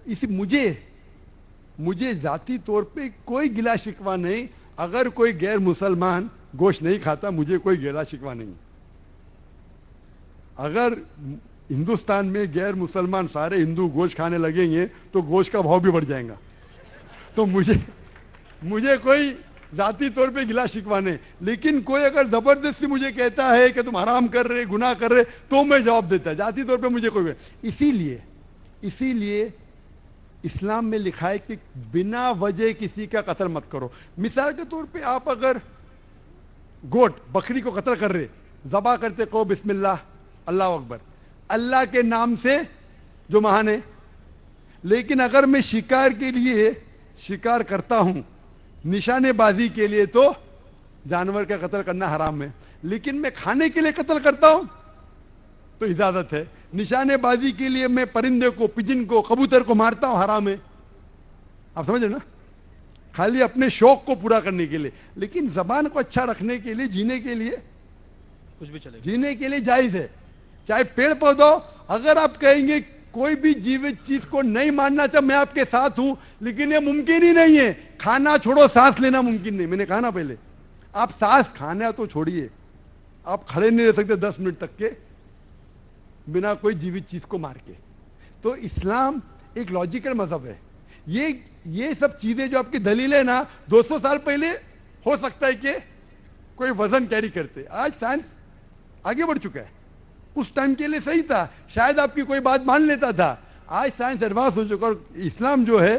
इसी मुझे जाती तौर पे कोई गिला शिकवा नहीं। अगर कोई गैर मुसलमान गोश्त नहीं खाता, मुझे कोई गिला शिकवा नहीं। अगर हिंदुस्तान में गैर मुसलमान सारे हिंदू गोश्त खाने लगेंगे तो गोश्त का भाव भी बढ़ जाएगा। तो मुझे कोई जाती तौर पे गिला शिकवा नहीं। लेकिन कोई अगर जबरदस्ती मुझे कहता है कि तुम हराम कर रहे, गुनाह कर रहे, तो मैं जवाब देता है। जाती तौर पे मुझे कोई, इसीलिए इस्लाम में लिखा है कि बिना वजह किसी का कत्ल मत करो। मिसाल के तौर पे आप अगर गोट बकरी को कत्ल कर रहे, जबा करते कहो बिस्मिल्लाह अल्लाह अकबर, अल्लाह के नाम से जो महान है। लेकिन अगर मैं शिकार के लिए शिकार करता हूं, निशानेबाजी के लिए, तो जानवर का कत्ल करना हराम है। लेकिन मैं खाने के लिए कत्ल करता हूं तो इजाजत है। निशानेबाजी के लिए मैं परिंदे को, पिजन को, कबूतर को मारता हूं, हराम है। आप समझ रहे ना? खाली अपने शौक को पूरा करने के लिए। लेकिन जबान को अच्छा रखने के लिए, जीने के लिए कुछ भी चलेगा, जीने के लिए जायज है। चाहे पेड़ पौधा, अगर आप कहेंगे कोई भी जीवित चीज को नहीं मानना चाहे, मैं आपके साथ हूं, लेकिन ये मुमकिन ही नहीं है। खाना छोड़ो, सांस लेना मुमकिन नहीं। मैंने कहा ना पहले, आप सांस खाना तो छोड़िए, आप खड़े नहीं रह सकते 10 मिनट तक के बिना कोई जीवित चीज को मार के। तो इस्लाम एक लॉजिकल मजहब है। ये सब चीजें जो आपकी दलील है ना, 200 साल पहले हो सकता है कि कोई वजन कैरी करते। आज साइंस आगे बढ़ चुका है। उस टाइम के लिए सही था, शायद आपकी कोई बात मान लेता था। आज साइंस एडवांस हो चुका, और इस्लाम जो है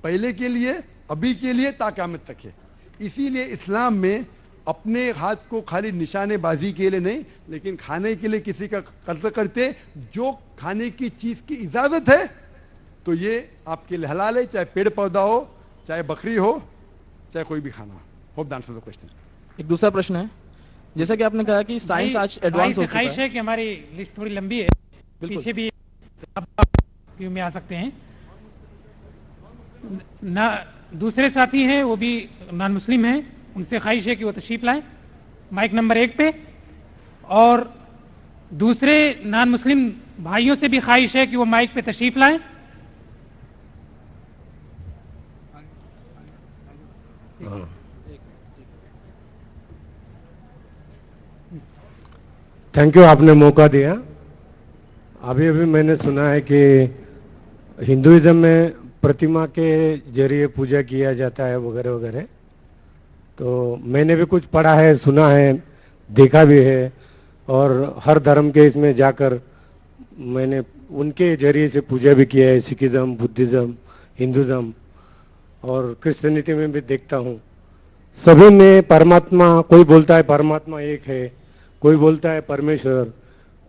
पहले के लिए, अभी के लिए, ता क़यामत तक है। इसीलिए इस्लाम में अपने हाथ को खाली निशानेबाजी के लिए नहीं, लेकिन खाने के लिए किसी का कत्ल करते, जो खाने की चीज की इजाजत है तो ये आपके लिए हलाल है, चाहे पेड़ पौधा हो, चाहे बकरी हो, चाहे कोई भी खाना हो। Hope the answer the question. एक दूसरा प्रश्न है, जैसा कि आपने कहा कि साइंस आज एडवांस हो चुका ख्वाहिश है है। कि हमारी लिस्ट थोड़ी लंबी है, पीछे भी क्यों में आ सकते हैं ना। दूसरे साथी हैं, वो भी नॉन मुस्लिम हैं, उनसे ख्वाहिश है कि वो तशरीफ लाएं माइक नंबर 1 पे। और दूसरे नॉन मुस्लिम भाइयों से भी ख्वाहिश है कि वो माइक पे तशरीफ लाएं। थैंक यू, आपने मौका दिया। अभी मैंने सुना है कि हिंदुइज्म में प्रतिमा के जरिए पूजा किया जाता है वगैरह वगैरह। तो मैंने भी कुछ पढ़ा है, सुना है, देखा भी है, और हर धर्म के इसमें जाकर मैंने उनके जरिए से पूजा भी किया है। सिखिज्म, बुद्धिज्म, हिंदुज्म और क्रिश्चियनिटी में भी देखता हूँ। सभी में परमात्मा, कोई बोलता है परमात्मा एक है, कोई बोलता है परमेश्वर,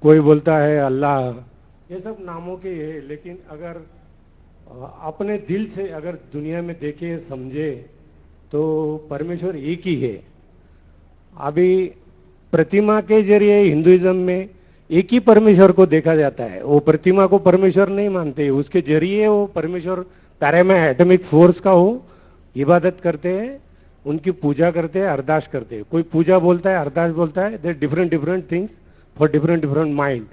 कोई बोलता है अल्लाह, ये सब नामों के है। लेकिन अगर अपने दिल से अगर दुनिया में देखे, समझे, तो परमेश्वर एक ही है। अभी प्रतिमा के जरिए हिंदुइज्म में एक ही परमेश्वर को देखा जाता है। वो प्रतिमा को परमेश्वर नहीं मानते, उसके जरिए वो परमेश्वर पैरामा एटॉमिक फोर्स का वो इबादत करते हैं, उनकी पूजा करते हैं, अरदास करते हैं। कोई पूजा बोलता है, अरदास बोलता है, there different things for different mind.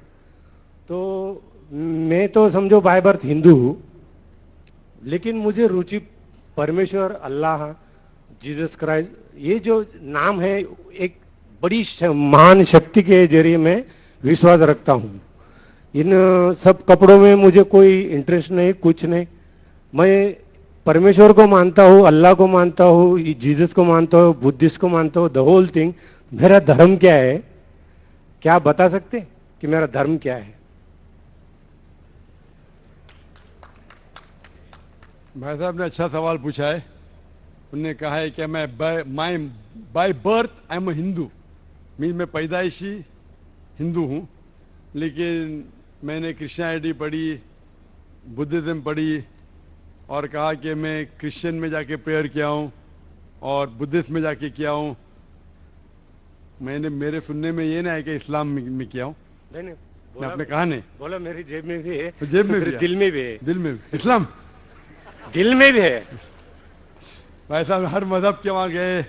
तो मैं तो समझो बाय बर्थ हिंदू हूँ, लेकिन मुझे रुचि परमेश्वर, अल्लाह, जीसस क्राइस्ट, ये जो नाम है, एक बड़ी महान शक्ति के जरिए मैं विश्वास रखता हूँ। इन सब कपड़ों में मुझे कोई इंटरेस्ट नहीं, कुछ नहीं। मैं परमेश्वर को मानता हूँ, अल्लाह को मानता हूँ, जीसस को मानता हूँ, बुद्धिस्ट को मानता हूँ, द होल थिंग। मेरा धर्म क्या है, क्या आप बता सकते हैं कि मेरा धर्म क्या है? भाई साहब ने अच्छा सवाल पूछा है। उन्होंने कहा है कि मैं by birth I am Hindu, mean मैं पैदाइशी हिंदू हूँ, लेकिन मैंने क्रिश्चियनिटी पढ़ी, बुद्धिज्म पढ़ी, और कहा कि मैं क्रिश्चियन में जाके प्रेयर किया हूँ और बुद्धिस्ट में जाके किया हूँ। मैंने, मेरे सुनने में ये ना है कि इस्लाम में किया हूँ। नहीं, आपने कहा नहीं, बोला मेरी जेब में भी है, तो जेब में मेरे भी दिल में भी है, दिल में भी। इस्लाम दिल में भी है। भाई साहब हर मजहब के वहां गए,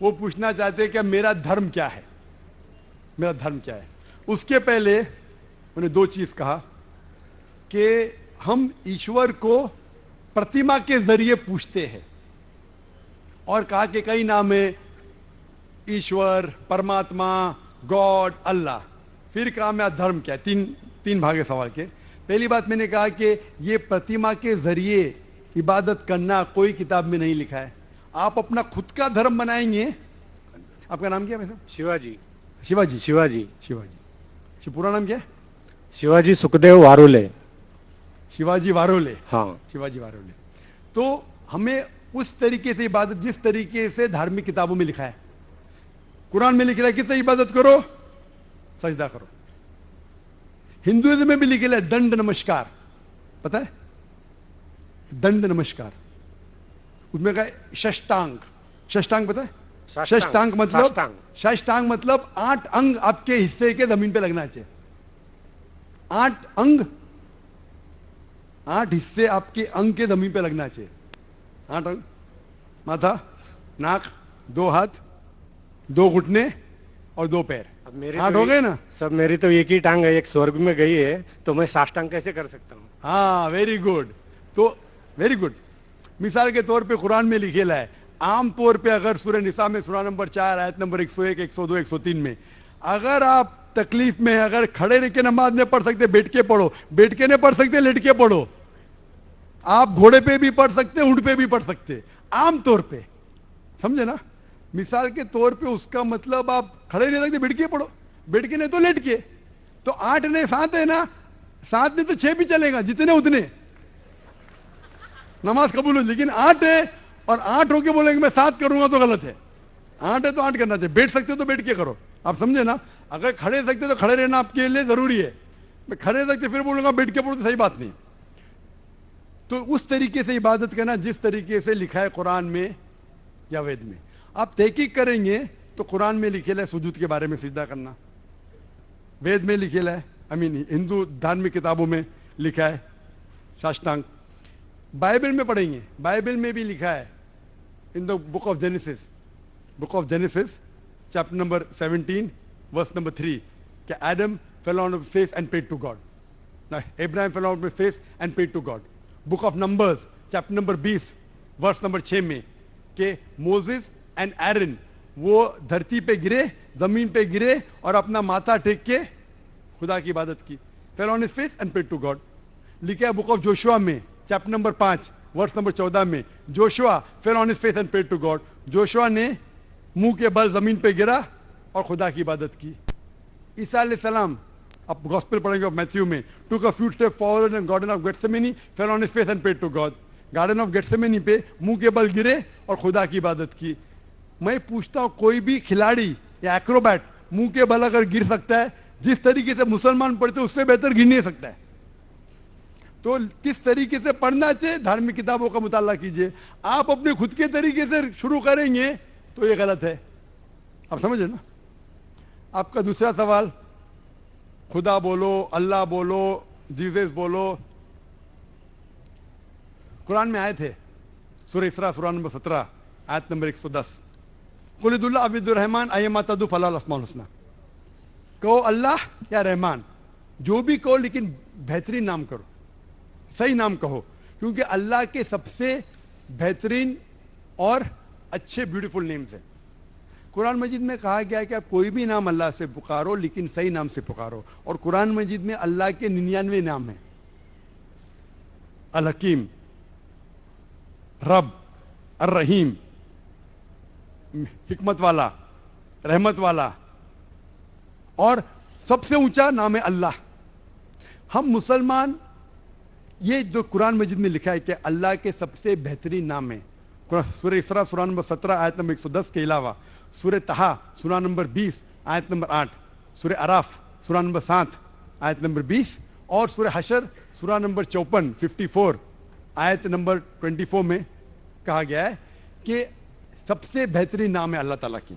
वो पूछना चाहते कि मेरा धर्म क्या है, मेरा धर्म क्या है। उसके पहले उन्हें 2 चीज कहा कि हम ईश्वर को प्रतिमा के जरिए पूछते हैं, और कहा कि कई नाम है, ईश्वर, परमात्मा, गॉड, अल्लाह। फिर कहा मैं धर्म क्या है। तीन भाग है सवाल के। पहली बात मैंने कहा कि ये प्रतिमा के जरिए इबादत करना कोई किताब में नहीं लिखा है। आप अपना खुद का धर्म बनाएंगे। आपका नाम क्या है वैसे? शिवाजी। शिवाजी। शिवाजी। शिवाजी। पूरा नाम क्या है? शिवाजी सुखदेव वारोले। शिवाजी वारोले। हाँ, शिवाजी वारोले। तो हमें उस तरीके से इबादत, जिस तरीके से धार्मिक किताबों में लिखा है, कुरान में लिखा है किससे इबादत करो, सजदा करो। हिंदुइज्म में भी लिखा है दंड नमस्कार, पता है? दंड नमस्कार। उसमें कहा षष्टांग। षष्टांग पता है? षष्टांग मतलब, षष्टांग मतलब 8 अंग आपके हिस्से के जमीन पे लगना चाहिए। 8 अंग, 8 हिस्से आपके अंग के जमीन पे लगना चाहिए। 8 अंग, माथा, नाक, 2 हाथ, 2 घुटने और 2 पैर। अब मेरी 8 हो गए ना सब। मेरी तो एक ही टांग है, एक स्वर्ग में गई है, तो मैं साष्टांग कैसे कर सकता हूँ? हाँ, वेरी गुड। तो वेरी गुड। मिसाल के तौर पे कुरान में लिखेला है, आम तौर पे अगर सूरह निसा में सूरा नंबर 4 आयत नंबर 101, 102, 103 में अगर आप तकलीफ में, अगर खड़े रह के नमाज नहीं पढ़ सकते, बैठ के पढ़ो। बैठ के नहीं पढ़ सकते, लेट के पढ़ो। आप घोड़े पे भी पढ़ सकते, ऊंट पे भी पढ़ सकते, आम तौर पे, समझे ना? मिसाल के तौर पे उसका मतलब आप खड़े नहीं सकते, बैठ के पढ़ो। बैठ के नहीं तो लेट के। तो 8 ने 7 है ना, 7 ने तो 6 भी चलेगा, जितने उतने नमाज कबूल हो। लेकिन 8 है और 8 होके बोलेंगे मैं 7 करूंगा तो गलत है। 8 है तो 8 करना चाहिए। बैठ सकते हो तो बैठ के करो। आप समझे ना? अगर खड़े सकते तो खड़े रहना आपके लिए जरूरी है। मैं खड़े सकते फिर बोलूंगा बैठ के पढ़ो तो सही बात नहीं। तो उस तरीके से इबादत करना जिस तरीके से लिखा है कुरान में या वेद में। आप तहकीक करेंगे तो कुरान में लिखेला है सुजूद के बारे में, सिजदा करना। वेद में लिखेला है, हिंदू धार्मिक किताबों में लिखा है साष्टांग। बाइबल में पढ़ेंगे, बाइबल में भी लिखा है in the book of Genesis chapter number 17 verse number 3 कि Adam fell on his face and prayed to God. Abraham fell on his face and prayed to God. Book of Numbers chapter number 20 verse number 6 में कि Moses and एरन वो धरती पे गिरे, जमीन पे गिरे और अपना माथा टेक के खुदा की इबादत की। Fell on his face and prayed to God. लिखा है बुक ऑफ जोशुआ में चैप्टर नंबर 5 वर्स नंबर 14 में, Joshua fell on his face and prayed to God. Joshua ने मुंह के बल जमीन पे गिरा और खुदा की इबादत की। ईसा अलैहिस्सलाम, आप गॉस्पेल पढ़ेंगे ऑफ मैथ्यू में, took a few step forward in garden of Gethsemane, fell on his face and prayed to God. Garden of Gethsemane पे मुंह के बल गिरे और खुदा की इबादत की। मैं पूछता हूं, कोई भी खिलाड़ी या एक्रोबैट मुंह के बल अगर गिर सकता है, जिस तरीके से मुसलमान पढ़ते उससे बेहतर गिर नहीं सकता है। तो किस तरीके से पढ़ना चाहिए, धार्मिक किताबों का मुताला कीजिए। आप अपने खुद के तरीके से शुरू करेंगे तो ये गलत है। आप समझे ना? आपका दूसरा सवाल, खुदा बोलो, अल्लाह बोलो, जीसस बोलो। कुरान में आए थे सूरह इसरा सूरा नंबर 17 आयत नंबर 110, कुलिदुल्लाह अब्दुर रहमान अय्यमा तदु फलाल अस्माउल हुस्ना। कहो अल्लाह या रहमान, जो भी कहो, लेकिन बेहतरीन नाम करो, सही नाम कहो, क्योंकि अल्लाह के सबसे बेहतरीन और अच्छे ब्यूटीफुल नेम्स हैं। कुरान मजीद में कहा गया है कि आप कोई भी नाम अल्लाह से पुकारो, लेकिन सही नाम से पुकारो। और कुरान मजीद में अल्लाह के 99 नाम हैं। अल हकीम, रब, अर रहीम, हिकमत वाला, रहमत वाला, और सबसे ऊंचा नाम है अल्लाह। हम मुसलमान, ये जो कुरान मजीद में लिखा है कि अल्लाह के सबसे बेहतरीन नाम है, सूरह इसरा सूरा नंबर 17 आयत नंबर 110 के अलावा सूरह तहा सूरा नंबर 20 आयत नंबर 8, सूरह अराफ सूरा नंबर 7 आयत नंबर 20 और सूरह हशर सूरा नंबर 54 आयत नंबर 24 में कहा गया है कि सबसे बेहतरीन नाम है अल्लाह ताला की।